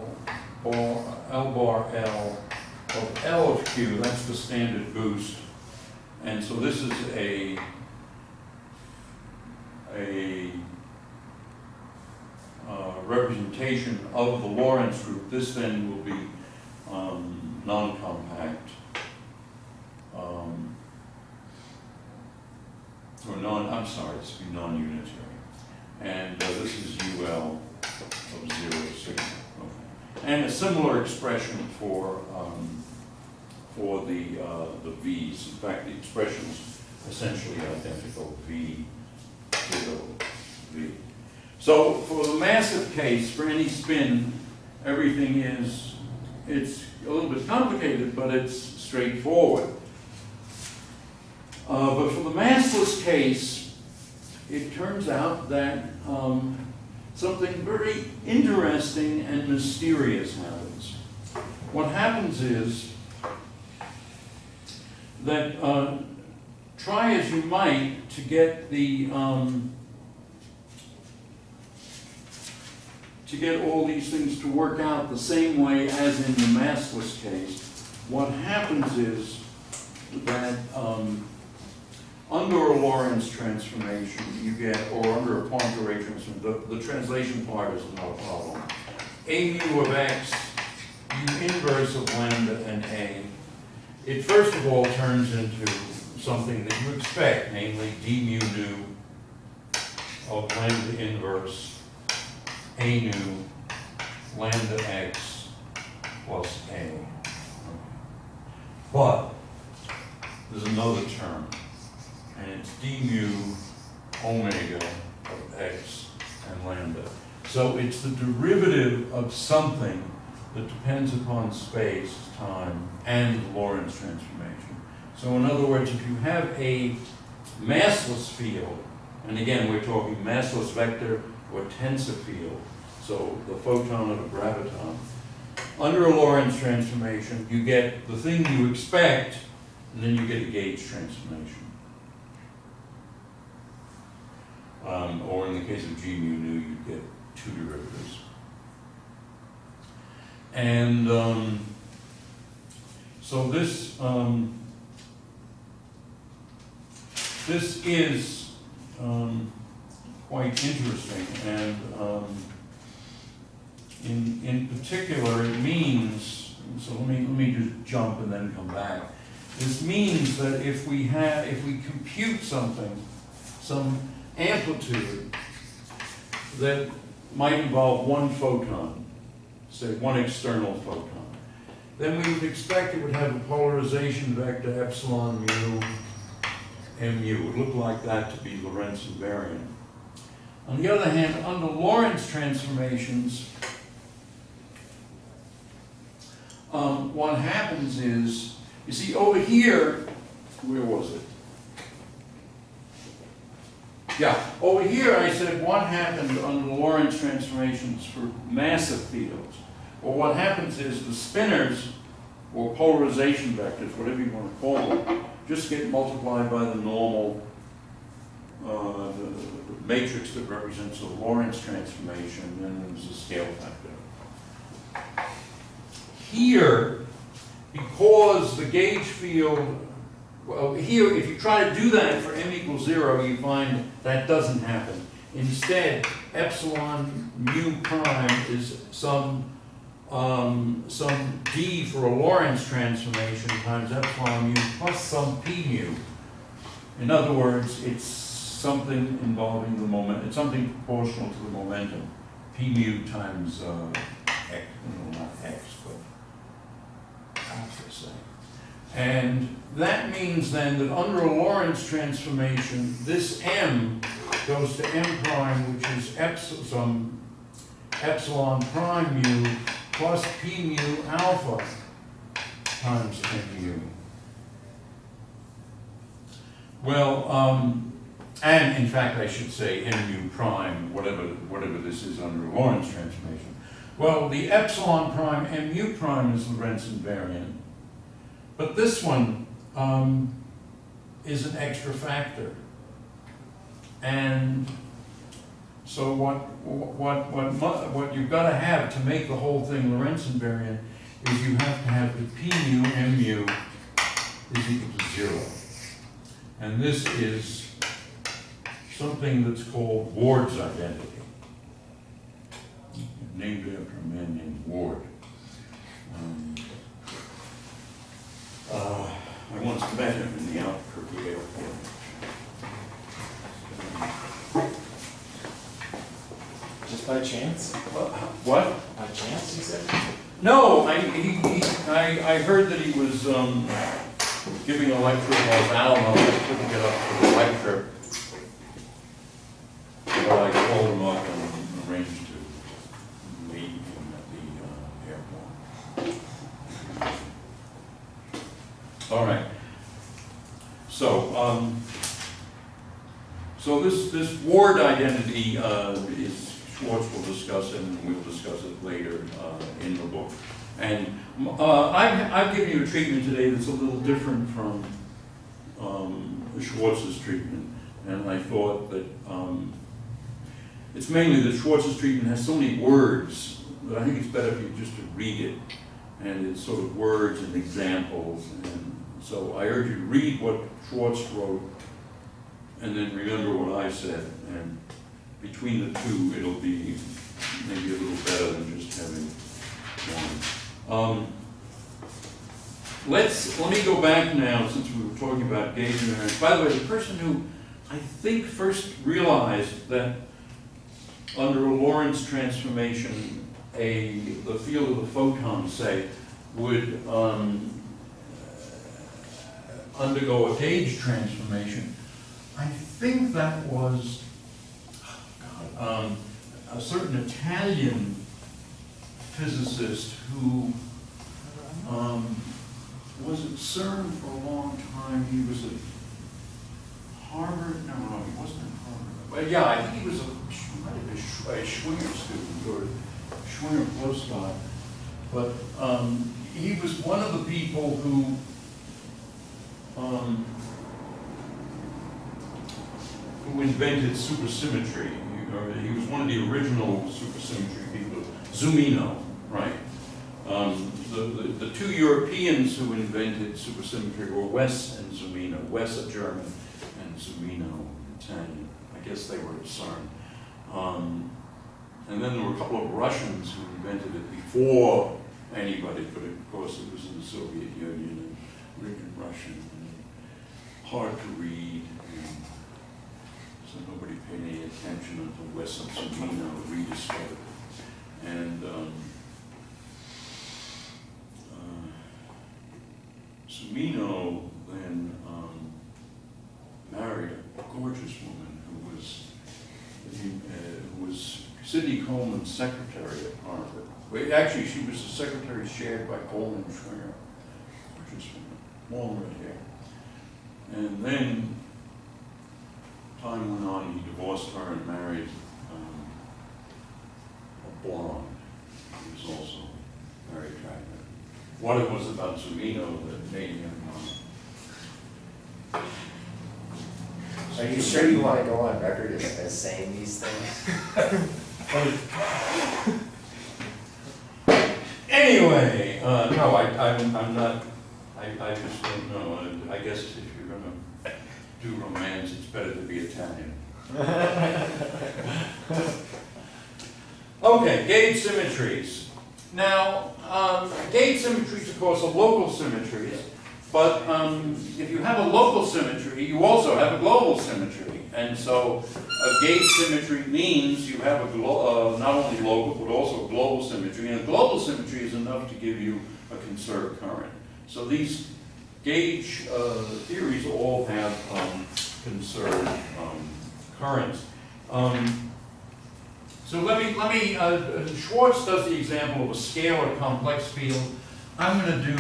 or L bar L, of L of Q, that's the standard boost. And so this is a representation of the Lorentz group. This then will be non-compact. or I'm sorry, this would be non-unitary. And this is UL of 0 sigma. Okay. And a similar expression for the V's. In fact, the expression is essentially identical, V ditto V. So for the massive case, for any spin, everything it's a little bit complicated, but it's straightforward. But for the massless case, it turns out that something very interesting and mysterious happens. What happens is that try as you might to get all these things to work out the same way as in the massless case, what happens is that under a Lorentz transformation, you get, or under a Poincare transformation, the translation part is not a problem. A mu of x, u inverse of lambda and a, it first of all turns into something that you expect, namely d mu nu of lambda inverse a nu lambda x plus a. But there's another term, and it's d mu omega of x and lambda. So it's the derivative of something that depends upon space, time, and the Lorentz transformation. So in other words, if you have a massless field, and again we're talking massless vector or tensor field, so the photon or the graviton, under a Lorentz transformation, you get the thing you expect, and then you get a gauge transformation. Or in the case of g mu nu, you get two derivatives. And so this is quite interesting, and in particular, it means, so let me just jump and then come back. This means that if we compute something, some amplitude that might involve one photon, say one external photon, then we would expect it would have a polarization vector epsilon mu mu. It would look like that to be Lorentz invariant. On the other hand, under Lorentz transformations, what happens is, you see over here, where was it? Yeah, over here I said what happened under Lorentz transformations for massive fields. Well, what happens is the spinners, or polarization vectors, whatever you want to call them, just get multiplied by the normal the matrix that represents a Lorentz transformation, and there's a scale factor. Here, because the gauge field, well, here, if you try to do that for m equals 0, you find that doesn't happen. Instead, epsilon mu prime is some d for a Lorentz transformation times epsilon mu plus some p mu. In other words, it's something involving the moment. It's something proportional to the momentum. P mu times x, no, not x, but alpha, say. And that means then that under a Lorentz transformation, this m goes to m prime, which is some epsilon prime mu plus p mu alpha times m mu. Well, and in fact I should say m mu prime, whatever this is under a Lorentz transformation. Well, the epsilon prime m mu prime is Lorentz invariant, but this one is an extra factor. And so what you've got to have to make the whole thing Lorentz invariant is you have to have the p mu m mu is equal to 0. And this is something that's called Ward's identity, named after a man named Ward. I once met him in the Albuquerque airport. By chance? What? By chance, you said? No, I heard that he was giving a lecture in Los Alamos. I couldn't get up for the lecture. But I called him up and arranged to meet him at the airport. All right. So this ward identity is Schwartz will discuss it, and we'll discuss it later in the book. And I've given you a treatment today that's a little different from Schwartz's treatment, and I thought that it's mainly that Schwartz's treatment has so many words that I think it's better if you just to read it, and it's sort of words and examples. And so I urge you to read what Schwartz wrote, and then remember what I said, and between the two, it'll be maybe a little better than just having one. Let me go back now, since we were talking about gauge invariance. By the way, the person who I think first realized that under a Lorentz transformation, the field of the photon, say, would undergo a gauge transformation, I think that was a certain Italian physicist who was at CERN for a long time. He was at Harvard. No, he wasn't at Harvard. But yeah, I think he was a Schwinger student or Schwinger postdoc. But he was one of the people who invented supersymmetry. He was one of the original supersymmetry people. Zumino, right? The two Europeans who invented supersymmetry were Wess and Zumino. Wess a German and Zumino Italian. I guess they were at CERN. And then there were a couple of Russians who invented it before anybody, but of course it was in the Soviet Union and written in Russian and hard to read. So nobody paid any attention until Wess and Zumino rediscovered it. And Zumino then married a gorgeous woman who was Sidney Coleman's secretary at Harvard. Well, actually, she was the secretary shared by Coleman Schwinger, gorgeous woman, long red hair. And then time went on, he divorced her and married a blonde. He was also very attractive. What it was about Zumino that made him Are you sure you want to go on record as saying these things? Anyway, no, I'm not, I just don't know. I guess if you're going to do romance, it's better to be Italian. Okay, gauge symmetries. Now, gauge symmetries, of course, are local symmetries, but if you have a local symmetry, you also have a global symmetry. And so a gauge symmetry means you have a not only local, but also global symmetry. And a global symmetry is enough to give you a conserved current. So these gauge theories all have conserved currents. So let me Schwartz does the example of a scalar complex field. I'm going to do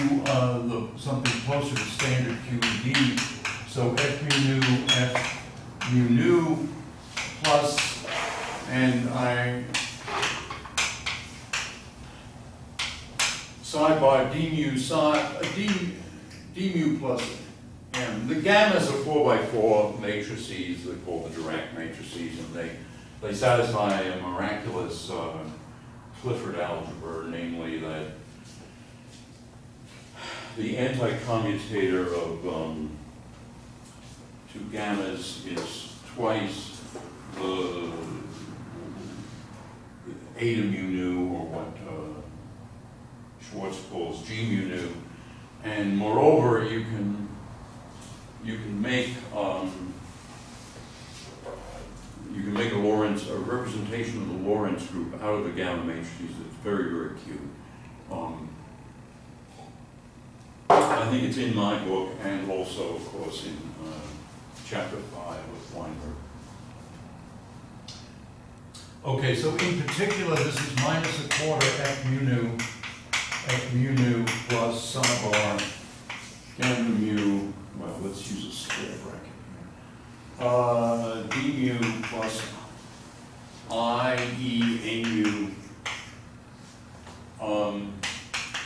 something closer to standard QED. So F mu nu plus, and psi bar d mu plus m. The gammas are 4x4 matrices. They're called the Dirac matrices, and they satisfy a miraculous Clifford algebra, namely that the anti-commutator of two gammas is twice the eta mu nu, or what Schwartz calls G mu nu, and moreover, you can make a Lorentz Lorentz, a representation of the Lorentz group out of the gamma matrices that's very, very cute. I think it's in my book and also, of course, in chapter 5 with Weinberg. Okay, so in particular, this is minus a quarter f mu nu plus psi bar gamma mu, well, let's use a square bracket here. D mu plus I e a mu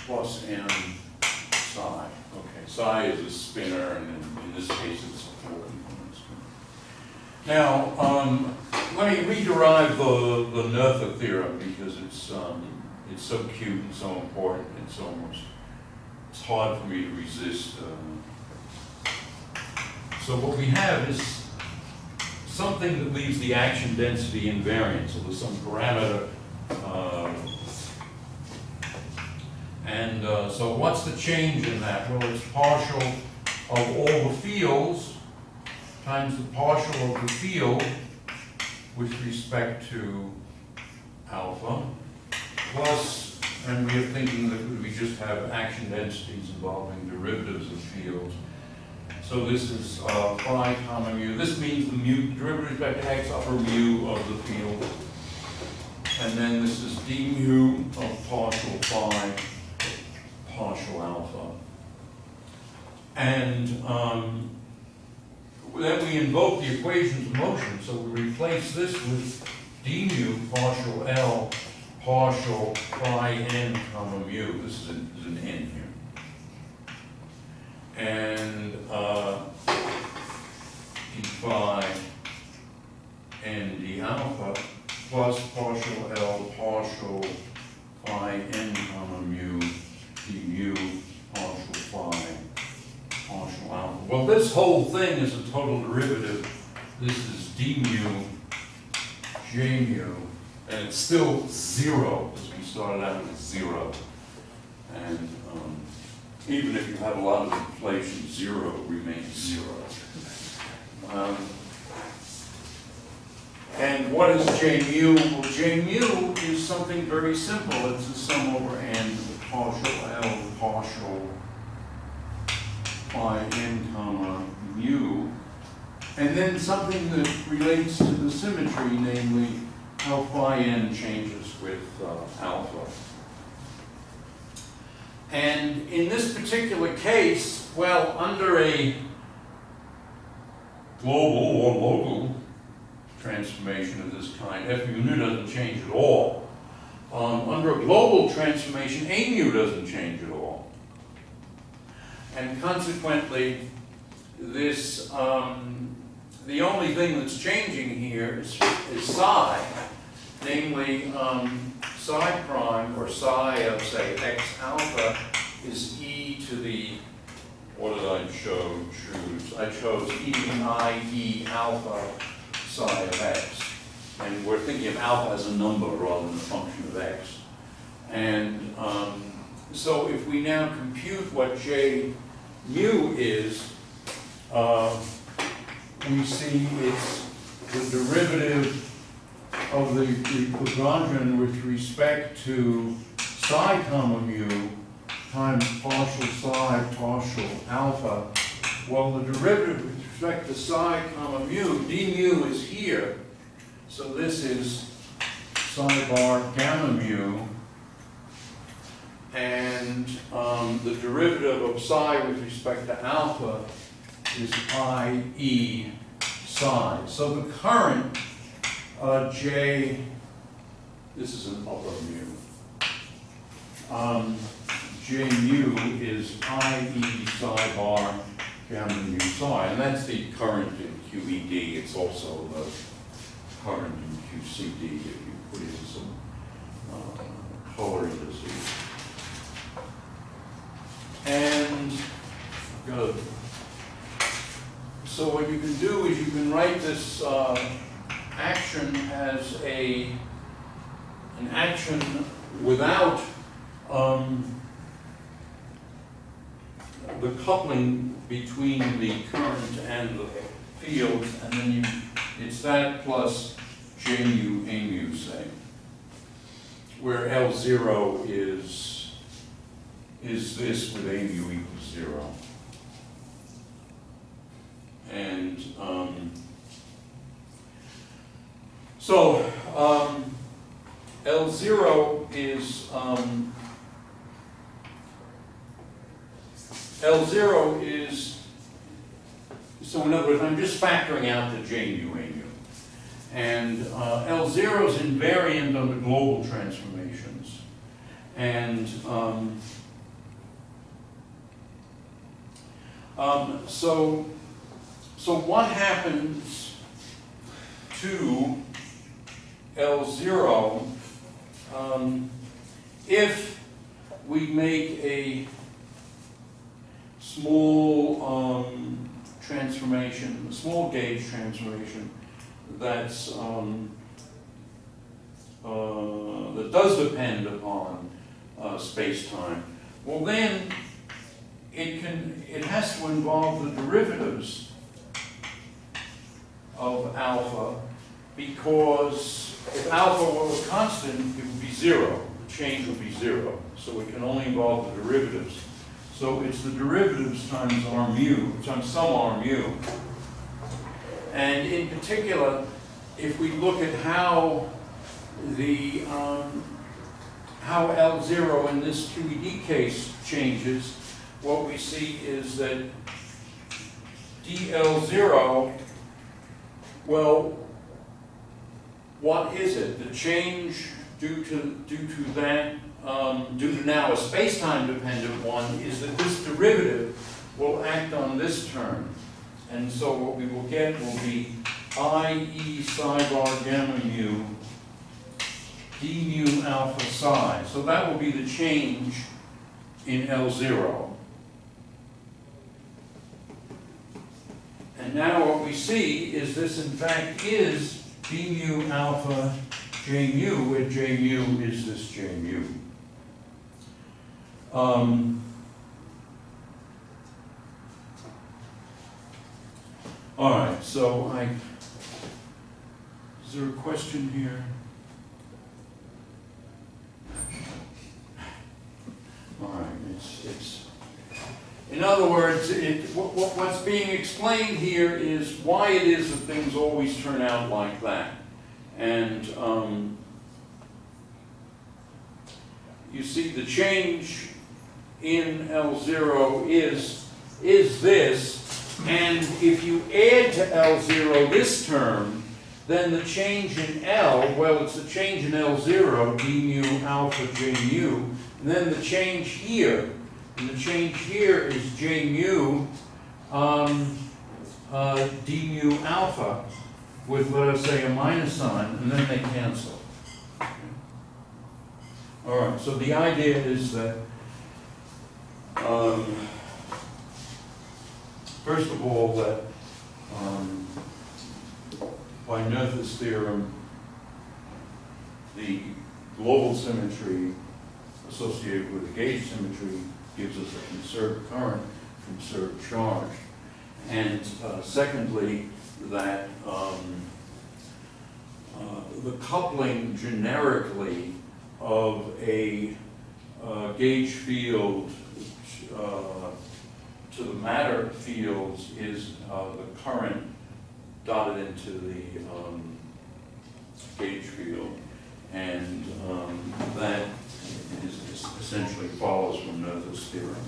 plus n psi. Okay, psi is a spinner, and in this case it's a 4-component spinner. Now, let me rederive the Noether theorem because it's so cute and so important. It's hard for me to resist. So what we have is something that leaves the action density invariant. So there's some parameter. So what's the change in that? Well, it's partial of all the fields times the partial of the field with respect to alpha, plus, and we are thinking that we just have action densities involving derivatives of fields. So this is phi comma mu. This means the mu derivative with respect to x upper mu of the field. And then this is d mu of partial phi partial alpha. And then we invoke the equations of motion. So we replace this with d mu partial L partial phi n comma mu. This is an n here. And d phi n d alpha plus partial L partial phi n comma mu d mu partial phi partial alpha. Well, this whole thing is a total derivative. This is d mu j mu, and it's still 0 because we started out with 0. And even if you have a lot of inflation, 0 remains 0. And what is j mu? Well, j mu is something very simple. It's the sum over n, partial L, partial phi n comma mu, and then something that relates to the symmetry, namely how phi n changes with alpha. And in this particular case, well, under a global or local transformation of this kind, f mu nu doesn't change at all. Under a global transformation, a mu doesn't change at all. And consequently, this, the only thing that's changing here is psi, namely psi prime, or psi of, say, x alpha is e to the, what did I choose? I chose e to the I e alpha psi of x. And we're thinking of alpha as a number rather than a function of x. And so if we now compute what j mu is, we see it's the derivative of the Lagrangian with respect to psi comma mu times partial psi partial alpha. Well, the derivative with respect to psi comma mu, d mu is here. So this is psi bar gamma mu. And the derivative of psi with respect to alpha is I e psi. So the current j, this is an upper mu. J mu is I e psi bar gamma mu psi, and that's the current in QED. It's also the current in QCD if you put in some color in this. And good. So what you can do is you can write this action as an action without the coupling between the current and the fields, and then it's that plus J mu, A mu, say, where L0 is this with A mu equals 0. And so L0 is so in other words, I'm just factoring out the J mu, A mu. And L0 is invariant under global transformations. And so what happens to L0 if we make a small transformation, a small gauge transformation that's that does depend upon space-time? Well, then it has to involve the derivatives of alpha, because if alpha were a constant, it would be 0. The change would be 0. So it can only involve the derivatives. So it's the derivatives times R mu, times some R mu. And in particular, if we look at how the how L0 in this QED case changes, what we see is that dL0, well, what is it? The change due to that, due to now a space-time dependent one, is that this derivative will act on this term. And so what we will get will be I.E. psi bar gamma mu d mu alpha psi. So that will be the change in L0. And now what we see is this in fact is d mu alpha j mu, where j mu is this j mu. All right, so is there a question here? All right, it's in other words, what's being explained here is why it is that things always turn out like that. And you see the change in L0 is this, and if you add to L0 this term, then the change in L, well, it's the change in L0, d mu alpha j mu, and then the change here. And the change here is j mu d mu alpha with, let us say, a minus sign, and then they cancel. All right, so the idea is that, first of all, that by Noether's theorem, the global symmetry associated with the gauge symmetry gives us a conserved current, conserved charge. And secondly, that the coupling generically of a gauge field to the matter fields is the current dotted into the gauge field. And that is essentially follows from Noether's theorem.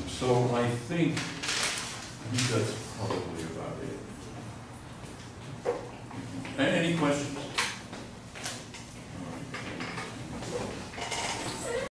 So I think that's probably about it. Any questions?